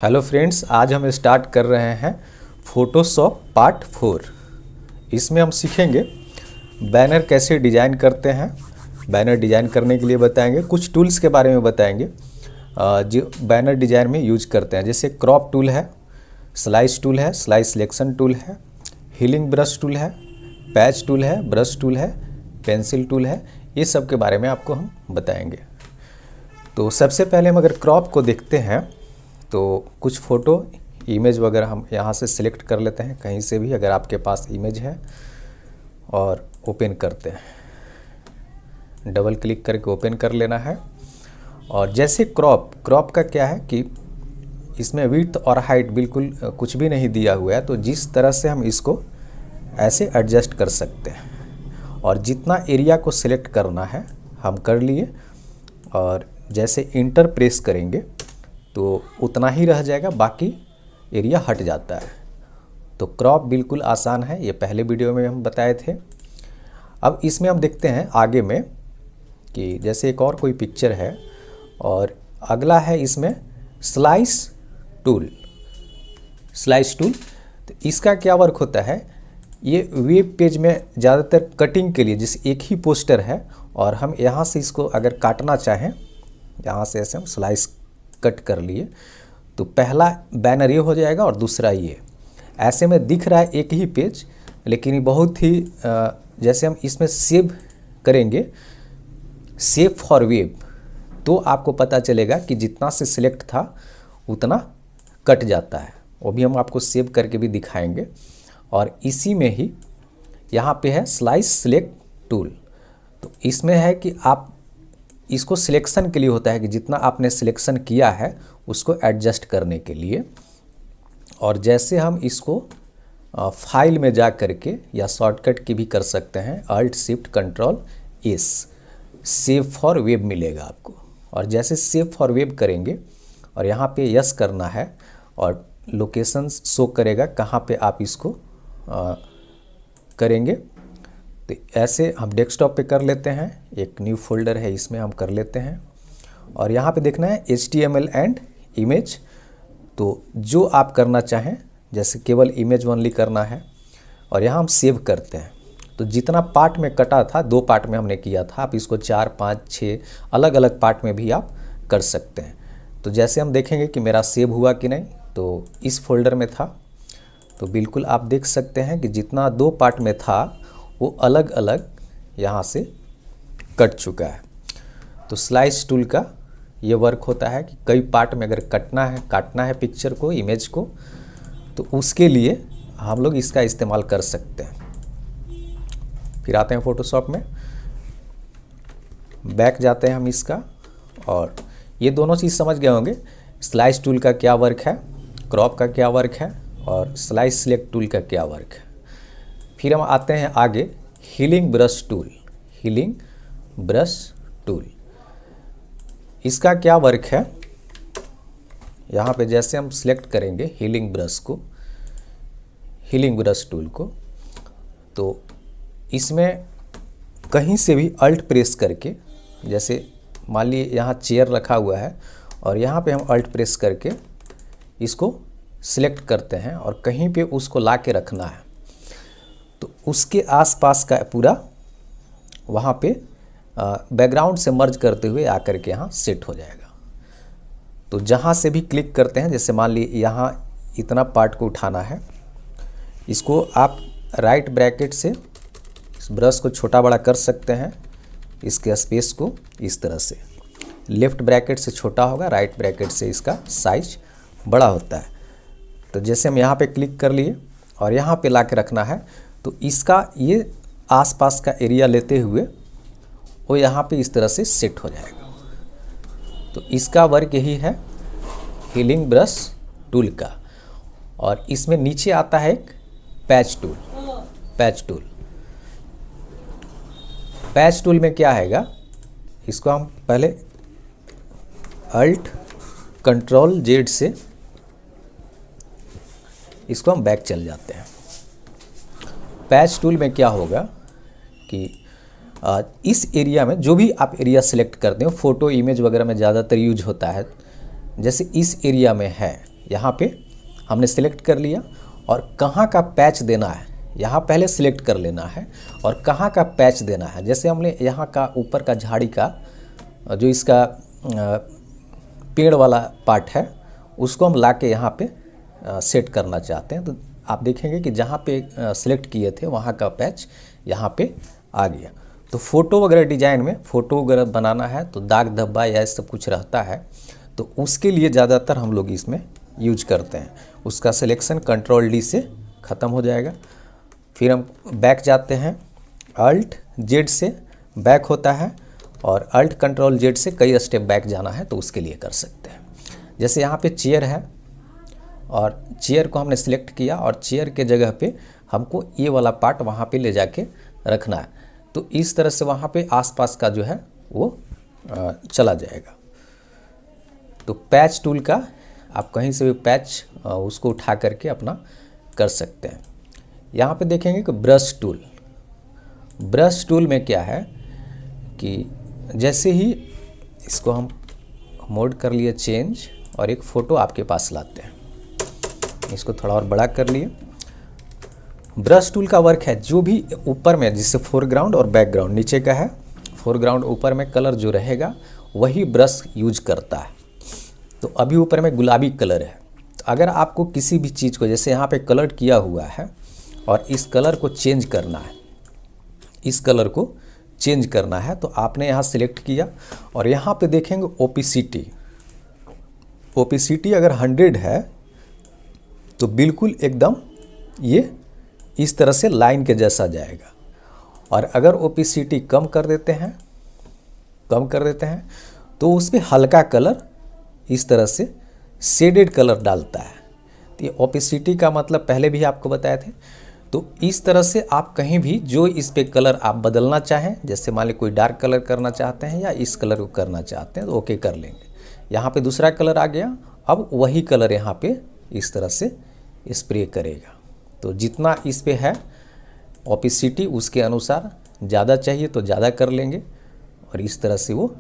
Hello friends, आज हम start कर रहे हैं फोटोशॉप पार्ट 4। इसमें हम सीखेंगे बैनर कैसे डिज़ाइन करते हैं। बैनर डिज़ाइन करने के लिए बताएंगे, कुछ टूल्स के बारे में बताएंगे जो बैनर डिज़ाइन में यूज करते हैं। जैसे क्रॉप टूल है, स्लाइस टूल है, स्लाइस सिलेक्शन टूल है, हीलिंग ब्रश टूल है, पैच टूल है, ब्रश टूल है, पेंसिल टूल है। ये सब के बारे में आपको हम बताएंगे। तो सबसे पहले हम अगर क्रॉप को देखते हैं तो कुछ फ़ोटो इमेज वगैरह हम यहाँ से सिलेक्ट कर लेते हैं, कहीं से भी अगर आपके पास इमेज है, और ओपन करते हैं। डबल क्लिक करके ओपन कर लेना है। और जैसे क्रॉप का क्या है कि इसमें विड्थ और हाइट बिल्कुल कुछ भी नहीं दिया हुआ है, तो जिस तरह से हम इसको ऐसे एडजस्ट कर सकते हैं। और जितना एरिया को सिलेक्ट करना है हम कर लिए, और जैसे इंटर प्रेस करेंगे तो उतना ही रह जाएगा, बाकी एरिया हट जाता है। तो क्रॉप बिल्कुल आसान है, ये पहले वीडियो में हम बताए थे। अब इसमें हम देखते हैं आगे में कि जैसे एक और कोई पिक्चर है, और अगला है इसमें स्लाइस टूल। तो इसका क्या वर्क होता है, ये वेब पेज में ज़्यादातर कटिंग के लिए, जैसे एक ही पोस्टर है और हम यहाँ से इसको अगर काटना चाहें, यहाँ से ऐसे हम स्लाइस कट कर लिए तो पहला बैनर ये हो जाएगा और दूसरा ये। ऐसे में दिख रहा है एक ही पेज, लेकिन ये बहुत ही जैसे हम इसमें सेव करेंगे, सेव फॉर वेब, तो आपको पता चलेगा कि जितना से सिलेक्ट था उतना कट जाता है। वो भी हम आपको सेव करके भी दिखाएंगे। और इसी में ही यहाँ पे है स्लाइस सिलेक्ट टूल। तो इसमें है कि आप इसको सिलेक्शन के लिए होता है कि जितना आपने सिलेक्शन किया है उसको एडजस्ट करने के लिए। और जैसे हम इसको फाइल में जा करके या शॉर्टकट की भी कर सकते हैं, alt shift control S, save for web मिलेगा आपको। और जैसे सेव फॉर वेब करेंगे और यहाँ पे यस करना है और लोकेशन शो करेगा कहाँ पे आप इसको करेंगे। तो ऐसे हम डेस्कटॉप पे कर लेते हैं, एक न्यू फोल्डर है इसमें हम कर लेते हैं। और यहाँ पे देखना है HTML एंड इमेज। तो जो आप करना चाहें, जैसे केवल इमेज ओनली करना है, और यहाँ हम सेव करते हैं। तो जितना पार्ट में कटा था, 2 पार्ट में हमने किया था, आप इसको 4, 5, 6 अलग अलग पार्ट में भी आप कर सकते हैं। तो जैसे हम देखेंगे कि मेरा सेव हुआ कि नहीं, तो इस फोल्डर में था, तो बिल्कुल आप देख सकते हैं कि जितना 2 पार्ट में था वो अलग अलग यहाँ से कट चुका है। तो स्लाइस टूल का ये वर्क होता है कि कई पार्ट में अगर काटना है पिक्चर को, इमेज को, तो उसके लिए हम लोग इसका इस्तेमाल कर सकते हैं। फिर आते हैं फोटोशॉप में, बैक जाते हैं हम इसका, और ये दोनों चीज़ समझ गए होंगे, स्लाइस टूल का क्या वर्क है, क्रॉप का क्या वर्क है, और स्लाइस सिलेक्ट टूल का क्या वर्क है। फिर हम आते हैं आगे हीलिंग ब्रश टूल। इसका क्या वर्क है, यहाँ पे जैसे हम सिलेक्ट करेंगे हीलिंग ब्रश टूल को, तो इसमें कहीं से भी अल्ट प्रेस करके, जैसे मान लीजिए यहाँ चेयर रखा हुआ है और यहाँ पे हम अल्ट प्रेस करके इसको सिलेक्ट करते हैं और कहीं पे उसको ला के रखना है, तो उसके आसपास का पूरा वहाँ पे बैकग्राउंड से मर्ज करते हुए आकर के यहाँ सेट हो जाएगा। तो जहाँ से भी क्लिक करते हैं, जैसे मान लीजिए यहाँ इतना पार्ट को उठाना है, इसको आप राइट ब्रैकेट से इस ब्रश को छोटा बड़ा कर सकते हैं, इसके स्पेस को इस तरह से। लेफ़्ट ब्रैकेट से छोटा होगा, राइट ब्रैकेट से इसका साइज बड़ा होता है। तो जैसे हम यहाँ पे क्लिक कर लिए और यहाँ पे ला के रखना है, तो इसका ये आसपास का एरिया लेते हुए वो यहाँ पे इस तरह से सेट हो जाएगा। तो इसका वर्क यही है हीलिंग ब्रश टूल का। और इसमें नीचे आता है एक पैच टूल में क्या आएगा, इसको हम पहले अल्ट कंट्रोल जेड से इसको हम बैक चल जाते हैं। पैच टूल में क्या होगा कि इस एरिया में जो भी आप एरिया सेलेक्ट करते हो, फ़ोटो इमेज वगैरह में ज़्यादातर यूज होता है, जैसे इस एरिया में है, यहाँ पे हमने सिलेक्ट कर लिया, और कहाँ का पैच देना है यहाँ पहले सिलेक्ट कर लेना है, और कहाँ का पैच देना है। जैसे हमने यहाँ का ऊपर का झाड़ी का जो इसका पेड़ वाला पार्ट है उसको हम ला के यहाँ पे सेट करना चाहते हैं, तो आप देखेंगे कि जहाँ पे सिलेक्ट किए थे वहाँ का पैच यहाँ पे आ गया। तो फ़ोटो वगैरह डिज़ाइन में फ़ोटो वगैरह बनाना है तो दाग धब्बा या सब कुछ रहता है, तो उसके लिए ज़्यादातर हम लोग इसमें यूज करते हैं। उसका सिलेक्शन कंट्रोल डी से ख़त्म हो जाएगा। फिर हम बैक जाते हैं, अल्ट जेड से बैक होता है, और अल्ट कंट्रोल जेड से कई स्टेप बैक जाना है तो उसके लिए कर सकते हैं। जैसे यहाँ पे चेयर है, और चेयर को हमने सिलेक्ट किया, और चेयर के जगह पे हमको ये वाला पार्ट वहाँ पे ले जाके रखना है, तो इस तरह से वहाँ पे आसपास का जो है वो चला जाएगा। तो पैच टूल का आप कहीं से भी पैच उसको उठा करके अपना कर सकते हैं। यहाँ पे देखेंगे कि ब्रश टूल में क्या है कि जैसे ही इसको हम मोड कर लिए चेंज, और एक फ़ोटो आपके पास लाते हैं, इसको थोड़ा और बड़ा कर लिए। ब्रश टूल का वर्क है जो भी ऊपर में, जिससे फोरग्राउंड और बैकग्राउंड नीचे का है, फोरग्राउंड ऊपर में कलर जो रहेगा वही ब्रश यूज करता है। तो अभी ऊपर में गुलाबी कलर है, तो अगर आपको किसी भी चीज़ को, जैसे यहाँ पे कलर किया हुआ है और इस कलर को चेंज करना है, इस कलर को चेंज करना है, तो आपने यहाँ सिलेक्ट किया, और यहाँ पे देखेंगे ओपेसिटी अगर 100 है तो बिल्कुल एकदम ये इस तरह से लाइन के जैसा जाएगा। और अगर ओपेसिटी कम कर देते हैं तो उस पर हल्का कलर इस तरह से शेडेड कलर डालता है। तो ये ओपेसिटी का मतलब पहले भी आपको बताए थे। तो इस तरह से आप कहीं भी जो इस पे कलर आप बदलना चाहें, जैसे मान ली कोई डार्क कलर करना चाहते हैं या इस कलर को करना चाहते हैं तो ओके कर लेंगे। यहाँ पे दूसरा कलर आ गया, अब वही कलर यहाँ पे इस तरह से स्प्रे करेगा। तो जितना इस पे है ओपेसिटी उसके अनुसार ज़्यादा चाहिए तो ज़्यादा कर लेंगे, और इस तरह से वो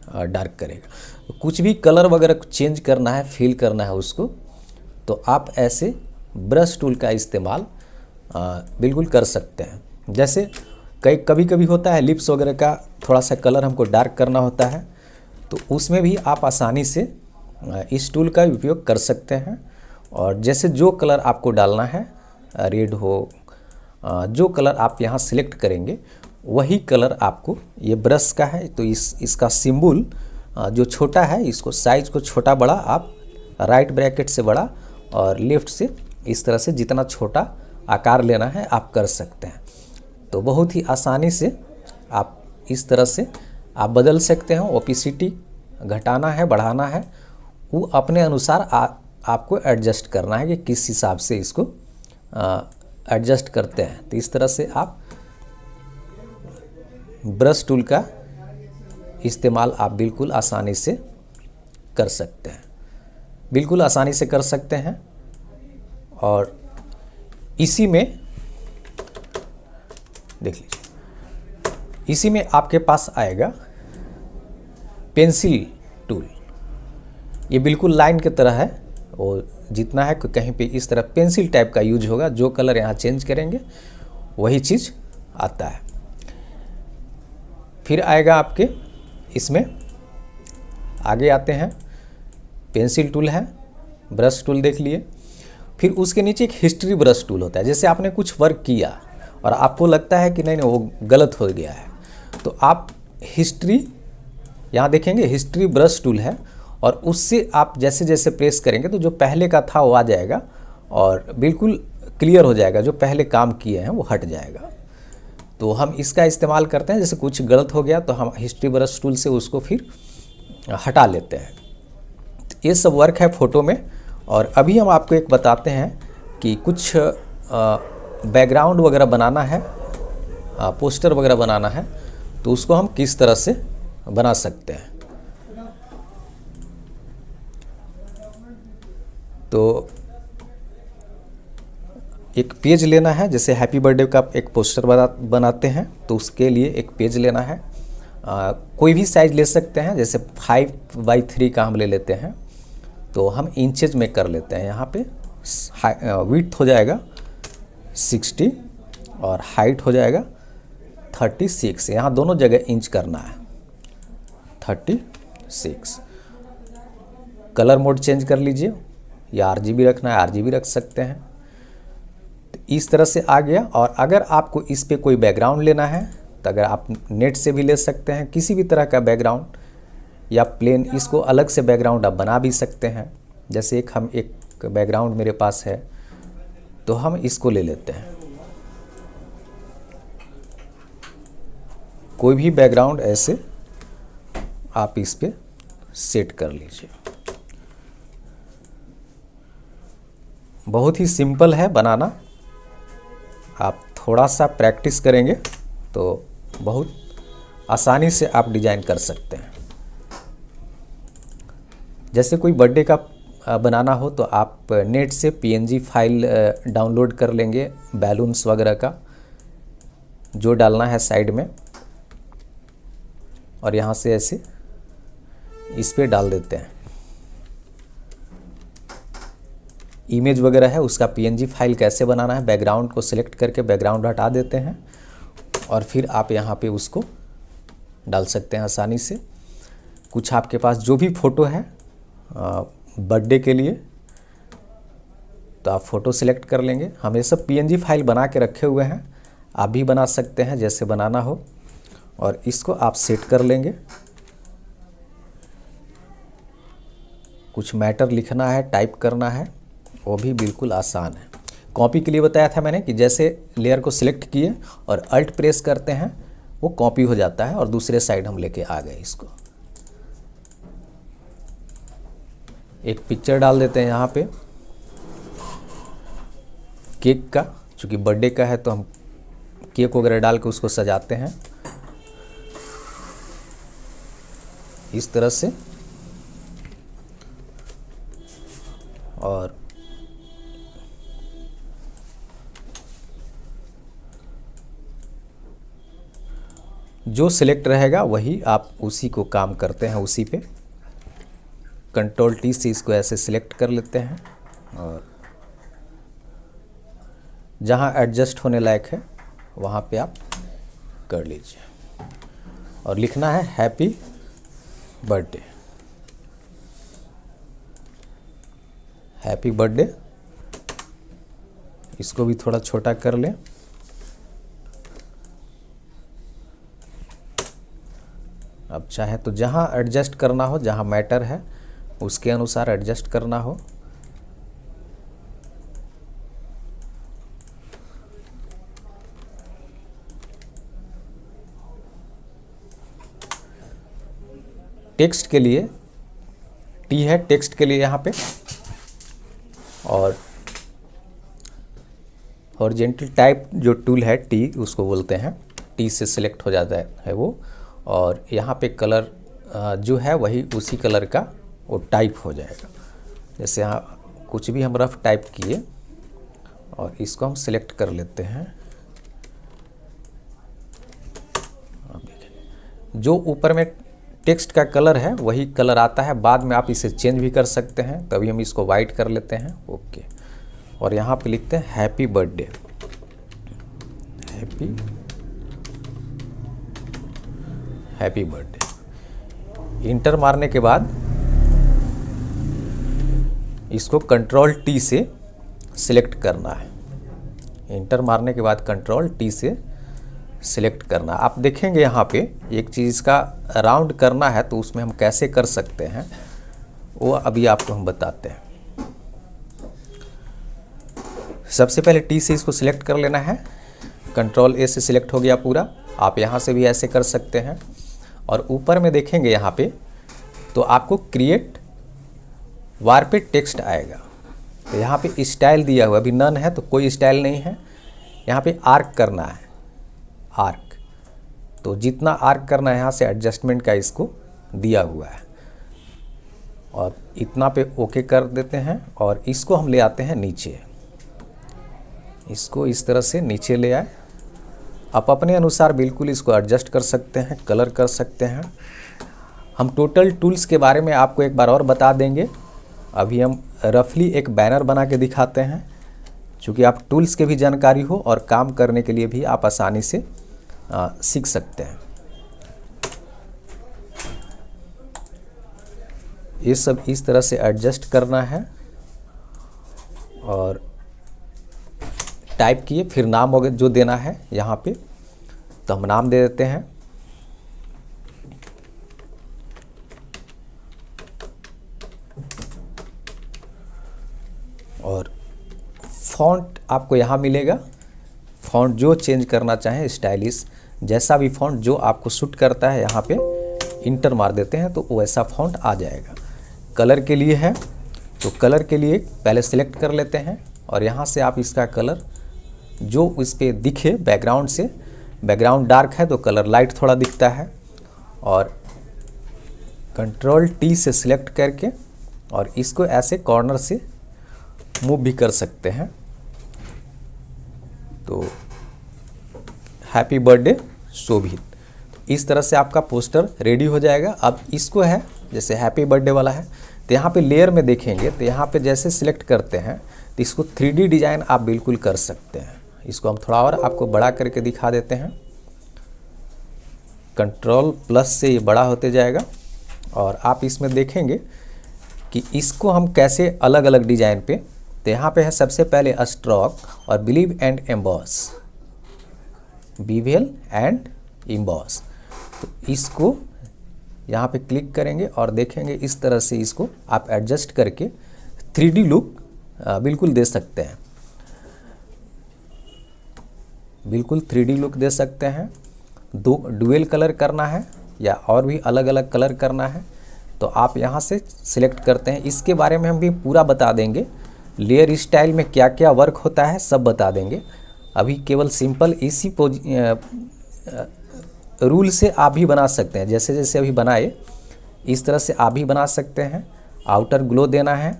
डार्क करेगा। तो कुछ भी कलर वगैरह चेंज करना है, फिल करना है उसको, तो आप ऐसे ब्रश टूल का इस्तेमाल बिल्कुल कर सकते हैं। जैसे कभी कभी होता है लिप्स वगैरह का थोड़ा सा कलर हमको डार्क करना होता है, तो उसमें भी आप आसानी से इस टूल का उपयोग कर सकते हैं। और जैसे जो कलर आपको डालना है, रेड हो, जो कलर आप यहाँ सिलेक्ट करेंगे वही कलर आपको, ये ब्रश का है तो इसका सिंबल जो छोटा है, इसको साइज को छोटा बड़ा आप राइट ब्रैकेट से बड़ा और लेफ़्ट से इस तरह से जितना छोटा आकार लेना है आप कर सकते हैं। तो बहुत ही आसानी से आप इस तरह से आप बदल सकते हैं। ओपेसिटी घटाना है, बढ़ाना है, वो अपने अनुसार आपको एडजस्ट करना है कि किस हिसाब से इसको एडजस्ट करते हैं। तो इस तरह से आप ब्रश टूल का इस्तेमाल आप बिल्कुल आसानी से कर सकते हैं, बिल्कुल आसानी से कर सकते हैं। और इसी में देख लीजिए, इसी में आपके पास आएगा पेंसिल टूल। ये बिल्कुल लाइन की तरह है, और जितना है कहीं पे इस तरह पेंसिल टाइप का यूज होगा, जो कलर यहाँ चेंज करेंगे वही चीज़ आता है। फिर आएगा आपके इसमें आगे आते हैं, पेंसिल टूल है, ब्रश टूल देख लिए। फिर उसके नीचे एक हिस्ट्री ब्रश टूल होता है। जैसे आपने कुछ वर्क किया और आपको लगता है कि नहीं वो गलत हो गया है, तो आप हिस्ट्री यहाँ देखेंगे, हिस्ट्री ब्रश टूल है, और उससे आप जैसे जैसे प्रेस करेंगे तो जो पहले का था वो आ जाएगा और बिल्कुल क्लियर हो जाएगा, जो पहले काम किए हैं वो हट जाएगा। तो हम इसका इस्तेमाल करते हैं, जैसे कुछ गलत हो गया तो हम हिस्ट्री ब्रश टूल से उसको फिर हटा लेते हैं। तो ये सब वर्क है फ़ोटो में। और अभी हम आपको एक बताते हैं कि कुछ बैकग्राउंड वगैरह बनाना है, पोस्टर वगैरह बनाना है, तो उसको हम किस तरह से बना सकते हैं। तो एक पेज लेना है, जैसे हैप्पी बर्थडे का एक पोस्टर बनाते हैं तो उसके लिए एक पेज लेना है। कोई भी साइज़ ले सकते हैं, जैसे 5x3 का हम ले लेते हैं। तो हम इंचेज में कर लेते हैं। यहाँ पे विड्थ हो जाएगा 60 और हाइट हो जाएगा 36। यहाँ दोनों जगह इंच करना है 36। कलर मोड चेंज कर लीजिए, या RGB रखना है RGB रख सकते हैं। तो इस तरह से आ गया। और अगर आपको इस पे कोई बैकग्राउंड लेना है तो अगर आप नेट से भी ले सकते हैं, किसी भी तरह का बैकग्राउंड, या प्लेन इसको अलग से बैकग्राउंड आप बना भी सकते हैं। जैसे एक बैकग्राउंड मेरे पास है तो हम इसको ले लेते हैं। कोई भी बैकग्राउंड ऐसे आप इस पे सेट कर लीजिए। बहुत ही सिंपल है बनाना, आप थोड़ा सा प्रैक्टिस करेंगे तो बहुत आसानी से आप डिजाइन कर सकते हैं। जैसे कोई बर्थडे का बनाना हो तो आप नेट से PNG फाइल डाउनलोड कर लेंगे, बैलून्स वगैरह का जो डालना है साइड में, और यहाँ से ऐसे इस पे डाल देते हैं। इमेज वगैरह है उसका PNG फाइल कैसे बनाना है, बैकग्राउंड को सिलेक्ट करके बैकग्राउंड हटा देते हैं और फिर आप यहाँ पे उसको डाल सकते हैं आसानी से। कुछ आपके पास जो भी फ़ोटो है बर्थडे के लिए तो आप फ़ोटो सिलेक्ट कर लेंगे। हम ये सब PNG फाइल बना के रखे हुए हैं, आप भी बना सकते हैं जैसे बनाना हो, और इसको आप सेट कर लेंगे। कुछ मैटर लिखना है, टाइप करना है, वो भी बिल्कुल आसान है। कॉपी के लिए बताया था मैंने कि जैसे लेयर को सिलेक्ट किए और अल्ट प्रेस करते हैं वो कॉपी हो जाता है और दूसरे साइड हम लेके आ गए इसको। एक पिक्चर डाल देते हैं यहाँ पे केक का, चूँकि बर्थडे का है तो हम केक वगैरह डाल के उसको सजाते हैं इस तरह से। और जो सिलेक्ट रहेगा वही आप उसी को काम करते हैं, उसी पे Ctrl T से इसको ऐसे सिलेक्ट कर लेते हैं और जहाँ एडजस्ट होने लायक है वहाँ पे आप कर लीजिए। और लिखना है हैप्पी बर्थडे, हैप्पी बर्थडे। इसको भी थोड़ा छोटा कर लें। अब चाहे तो जहाँ एडजस्ट करना हो, जहाँ मैटर है उसके अनुसार एडजस्ट करना हो। टेक्स्ट के लिए टी है, टेक्स्ट के लिए यहाँ पे, और हॉरिजॉन्टल टाइप जो टूल है टी उसको बोलते हैं, टी से सिलेक्ट हो जाता है वो। और यहाँ पे कलर जो है वही उसी कलर का वो टाइप हो जाएगा। जैसे यहाँ कुछ भी हम रफ टाइप किए और इसको हम सिलेक्ट कर लेते हैं। अब देखिए जो ऊपर में टेक्स्ट का कलर है वही कलर आता है, बाद में आप इसे चेंज भी कर सकते हैं। तभी हम इसको वाइट कर लेते हैं, ओके। और यहाँ पे लिखते हैं happy birthday, happy birthday. Inter मारने के बाद इसको Ctrl T से सिलेक्ट करना है। इंटर मारने के बाद Ctrl T से सिलेक्ट करना। आप देखेंगे यहाँ पे एक चीज़ का राउंड करना है तो उसमें हम कैसे कर सकते हैं वो अभी आपको हम बताते हैं। सबसे पहले टी से इसको सिलेक्ट कर लेना है, Ctrl A से सिलेक्ट हो गया पूरा। आप यहाँ से भी ऐसे कर सकते हैं। और ऊपर में देखेंगे यहाँ पे तो आपको क्रिएट वार पे टेक्स्ट आएगा। तो यहाँ पे स्टाइल दिया हुआ, अभी नन है तो कोई स्टाइल नहीं है। यहाँ पे आर्क करना है, आर्क, तो जितना आर्क करना है यहाँ से एडजस्टमेंट का इसको दिया हुआ है। और इतना पे ओके कर देते हैं और इसको हम ले आते हैं नीचे। इसको इस तरह से नीचे ले आए। आप अपने अनुसार बिल्कुल इसको एडजस्ट कर सकते हैं, कलर कर सकते हैं। हम टोटल टूल्स के बारे में आपको एक बार और बता देंगे। अभी हम रफली एक बैनर बना के दिखाते हैं, क्योंकि आप टूल्स के भी जानकारी हो और काम करने के लिए भी आप आसानी से सीख सकते हैं। ये सब इस तरह से एडजस्ट करना है और टाइप किए, फिर नाम वगैरह जो देना है यहाँ पे, तो हम नाम दे देते हैं। और फ़ॉन्ट आपको यहाँ मिलेगा, फ़ॉन्ट जो चेंज करना चाहें, स्टाइलिश जैसा भी फ़ॉन्ट जो आपको सूट करता है, यहाँ पे इंटर मार देते हैं तो वैसा फ़ॉन्ट आ जाएगा। कलर के लिए है तो कलर के लिए पहले सिलेक्ट कर लेते हैं और यहाँ से आप इसका कलर जो इस पर दिखे बैकग्राउंड से, बैकग्राउंड डार्क है तो कलर लाइट थोड़ा दिखता है, और Ctrl+T से सिलेक्ट करके और इसको ऐसे कॉर्नर से मूव भी कर सकते हैं। तो हैप्पी बर्थडे शोभित, तो इस तरह से आपका पोस्टर रेडी हो जाएगा। अब इसको है जैसे हैप्पी बर्थडे वाला है तो यहाँ पे लेयर में देखेंगे तो यहाँ पे जैसे सिलेक्ट करते हैं तो इसको 3D डिज़ाइन आप बिल्कुल कर सकते हैं। इसको हम थोड़ा और आपको बड़ा करके दिखा देते हैं। Ctrl+ से ये बड़ा होते जाएगा और आप इसमें देखेंगे कि इसको हम कैसे अलग अलग डिज़ाइन पे, तो यहाँ पे है सबसे पहले स्ट्रोक और believe and emboss, bevel and emboss. तो इसको यहाँ पे क्लिक करेंगे और देखेंगे इस तरह से इसको आप एडजस्ट करके 3D लुक बिल्कुल दे सकते हैं, बिल्कुल 3D लुक दे सकते हैं। दो डुअल कलर करना है या और भी अलग अलग कलर करना है तो आप यहाँ से सिलेक्ट करते हैं। इसके बारे में हम भी पूरा बता देंगे, लेयर स्टाइल में क्या क्या वर्क होता है सब बता देंगे। अभी केवल सिंपल इसी रूल से आप भी बना सकते हैं, जैसे जैसे अभी बनाए इस तरह से आप भी बना सकते हैं। आउटर ग्लो देना है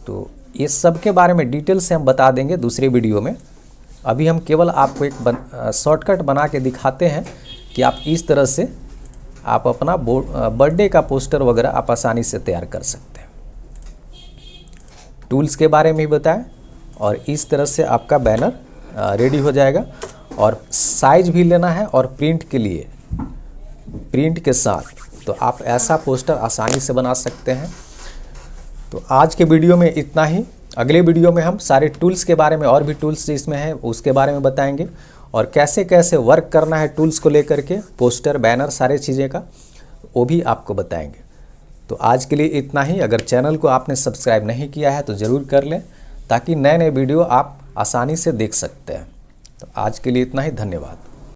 तो ये सब के बारे में डिटेल से हम बता देंगे दूसरे वीडियो में। अभी हम केवल आपको एक शॉर्टकट बना के दिखाते हैं कि आप इस तरह से आप अपना बर्थडे का पोस्टर वगैरह आप आसानी से तैयार कर सकते हैं। टूल्स के बारे में भी बताएं और इस तरह से आपका बैनर रेडी हो जाएगा। और साइज भी लेना है और प्रिंट के लिए, प्रिंट के साथ तो आप ऐसा पोस्टर आसानी से बना सकते हैं। तो आज के वीडियो में इतना ही। अगले वीडियो में हम सारे टूल्स के बारे में और भी टूल्स इसमें हैं उसके बारे में बताएंगे और कैसे कैसे वर्क करना है टूल्स को लेकर के, पोस्टर बैनर सारे चीज़ें का वो भी आपको बताएंगे। तो आज के लिए इतना ही। अगर चैनल को आपने सब्सक्राइब नहीं किया है तो ज़रूर कर लें ताकि नए नए वीडियो आप आसानी से देख सकते हैं। तो आज के लिए इतना ही, धन्यवाद।